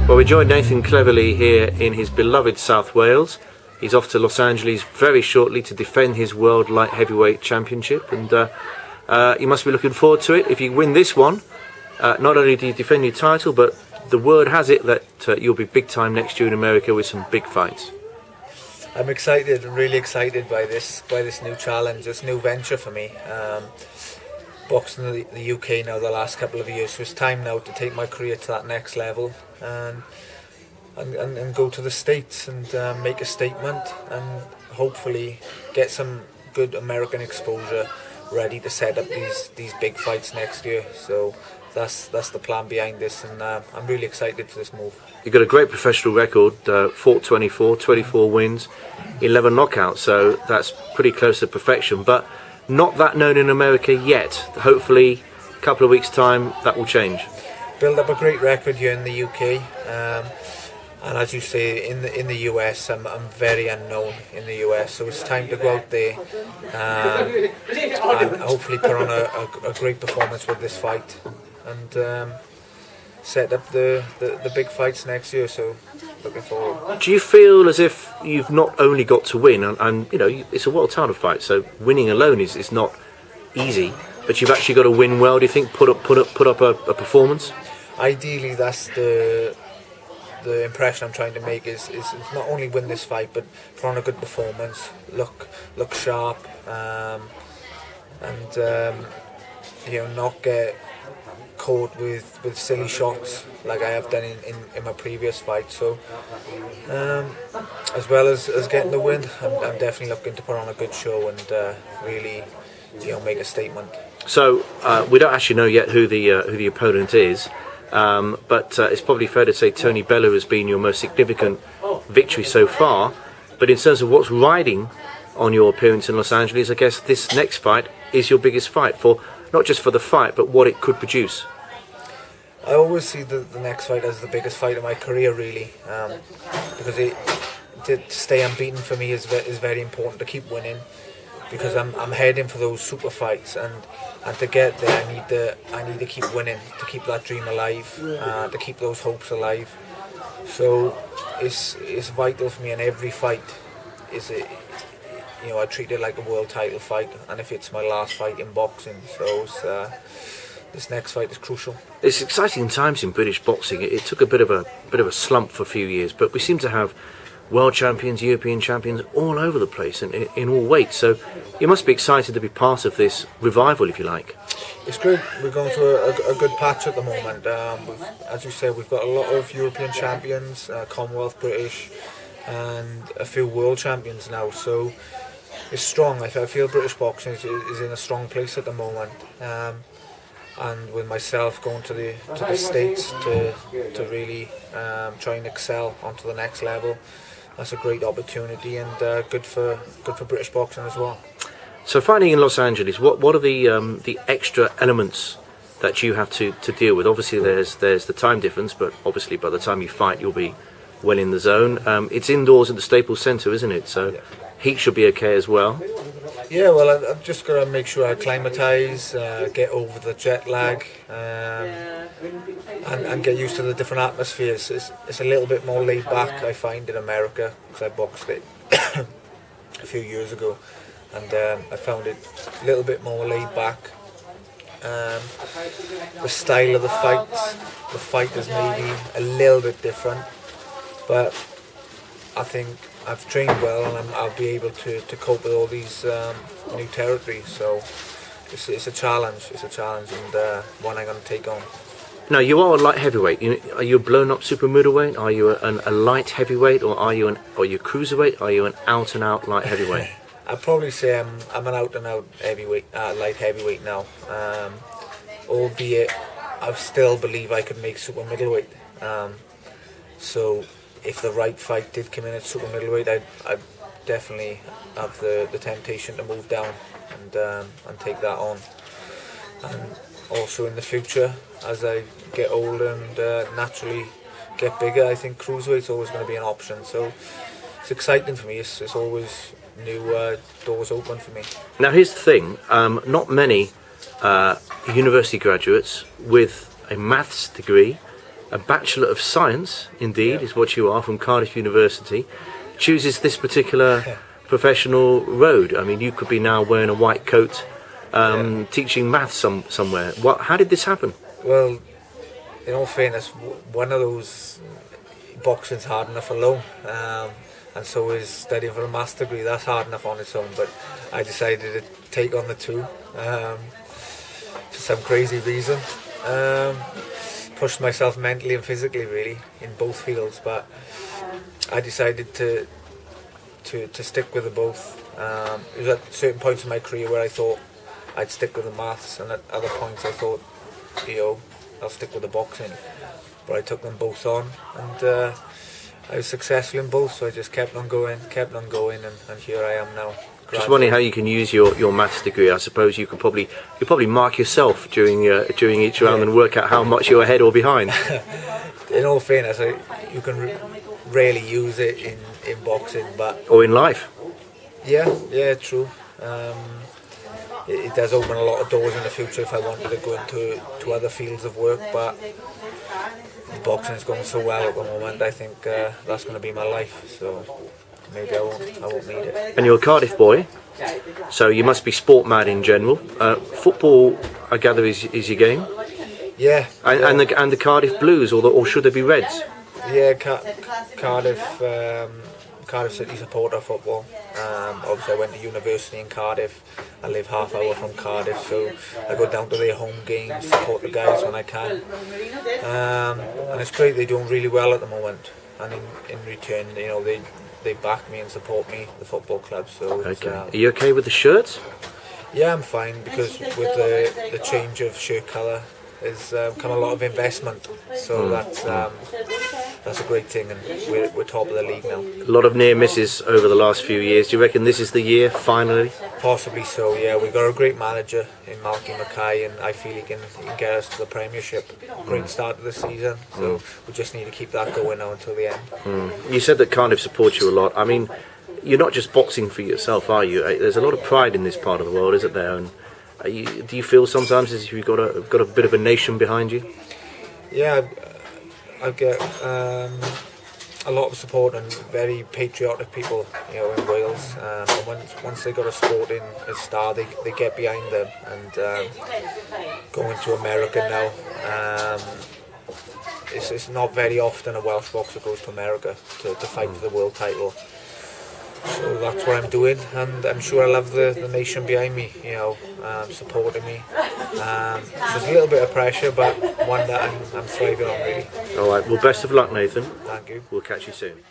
Well, we joined Nathan Cleverly here in his beloved South Wales. He's off to Los Angeles very shortly to defend his World Light Heavyweight Championship, and you must be looking forward to it. If you win this one, not only do you defend your title, but the word has it that you'll be big time next year in America with some big fights. I'm excited, really excited by this new challenge, this new venture for me. Boxing in the UK now the last couple of years, so it's time now to take my career to that next level and go to the States and make a statement and hopefully get some good American exposure ready to set up these big fights next year. So that's the plan behind this, and I'm really excited for this move. You've got a great professional record, fought 24 wins, 11 knockouts, so that's pretty close to perfection, but not that known in America yet. Hopefully a couple of weeks time that will change. Build up a great record here in the UK, and as you say, in the US, I'm very unknown in the US, so it's time to go out there and hopefully put on a great performance with this fight and set up the big fights next year. So looking forward. Do you feel as if you've not only got to win, and you know it's a world title fight, so winning alone is not easy, but you've actually got to win well? Do you think put up a performance? Ideally, that's the impression I'm trying to make is not only win this fight, but put on a good performance, look sharp, and not get caught with silly shots like I have done in my previous fight. So as well as getting the win, I'm definitely looking to put on a good show and really make a statement. So we don't actually know yet who the opponent is, but it's probably fair to say Tony Bellew has been your most significant victory so far. But in terms of what's riding on your appearance in Los Angeles, I guess this next fight is your biggest fight, for not just for the fight, but what it could produce. I always see the next fight as the biggest fight of my career, really, because to stay unbeaten for me is very important, to keep winning, because I'm heading for those super fights, and to get there I need to keep winning, to keep that dream alive, to keep those hopes alive. So it's vital for me, in every fight I treat it like a world title fight, and if it's my last fight in boxing, so this next fight is crucial. It's exciting times in British boxing. It took a bit of a slump for a few years, but we seem to have world champions, European champions all over the place and in all weights. So you must be excited to be part of this revival, if you like. It's good. We're going through a good patch at the moment. As you said, we've got a lot of European champions, Commonwealth, British, and a few world champions now. So it's strong. I feel British boxing is in a strong place at the moment. And with myself going to the States to really try and excel onto the next level, that's a great opportunity, and good for British boxing as well. So fighting in Los Angeles, what are the extra elements that you have to deal with? Obviously there's the time difference, but obviously by the time you fight you'll be well in the zone. It's indoors at the Staples Center, isn't it? So yeah. Heat should be okay as well. Yeah, well, I've just got to make sure I acclimatise, get over the jet lag, and get used to the different atmospheres. It's a little bit more laid back, I find, in America, because I boxed it a few years ago, and I found it a little bit more laid back. The style of the fight is maybe a little bit different, but I think I've trained well, and I'll be able to cope with all these new territories. So it's a challenge. It's a challenge, and one I'm going to take on. Now, you are a light heavyweight. Are you a blown-up super middleweight? Are you a light heavyweight, or are you a cruiserweight? Are you an out-and-out light heavyweight? I'd probably say I'm an out-and-out heavyweight, light heavyweight now. Albeit, I still believe I could make super middleweight. So if the right fight did come in at super middleweight, I'd definitely have the temptation to move down and take that on. And also in the future, as I get older and naturally get bigger, I think cruiserweight's always going to be an option. So it's exciting for me. It's always new doors open for me. Now here's the thing, not many university graduates with a maths degree a Bachelor of Science, indeed, is what you are, from Cardiff University, chooses this particular professional road. I mean, you could be now wearing a white coat, teaching maths somewhere. How did this happen? Well, in all fairness, one of those, boxing's hard enough alone, and so is studying for a master's degree. That's hard enough on its own, but I decided to take on the two for some crazy reason. Pushed myself mentally and physically, really, in both fields, but I decided to stick with the both. It was at certain points in my career where I thought I'd stick with the maths, and at other points I thought, I'll stick with the boxing. But I took them both on, and I was successful in both, so I just kept on going, and here I am now. Just wondering how you can use your maths degree. I suppose you could probably mark yourself during each round and work out how much you're ahead or behind. In all fairness, you can rarely use it in boxing, or in life. Yeah, true. It does open a lot of doors in the future if I wanted to go into other fields of work, but boxing is going so well at the moment. I think that's going to be my life, so maybe I won't need it. And you're a Cardiff boy, so you must be sport mad in general. Football, I gather, is your game. Yeah. And the Cardiff Blues, or should they be Reds? Yeah, Cardiff City supporter football. Obviously, I went to university in Cardiff. I live half hour from Cardiff, so I go down to their home games, support the guys when I can. And it's great. They're doing really well at the moment, and in return, they back me and support me, the football club. So okay. Are you okay with the shirts? Yeah, I'm fine, because with the change of shirt colour, there's come a lot of investment, so that's a great thing, and we're top of the league now. A lot of near misses over the last few years. Do you reckon this is the year, finally? Possibly so, yeah. We've got a great manager in Malky Mackay, and I feel he can get us to the Premiership. Great start of the season, so we just need to keep that going now until the end. You said that Cardiff supports you a lot. I mean, you're not just boxing for yourself, are you? There's a lot of pride in this part of the world, isn't there? And do you feel sometimes as if you've got a bit of a nation behind you? Yeah, I get a lot of support and very patriotic people, in Wales. And once they got a sporting star, they get behind them. And going to America now, it's not very often a Welsh boxer goes to America to fight for the world title. So that's what I'm doing, and I'm sure I love the nation behind me, supporting me. There's a little bit of pressure, but one that I'm thriving on, really. All right, well, best of luck, Nathan. Thank you. We'll catch you soon.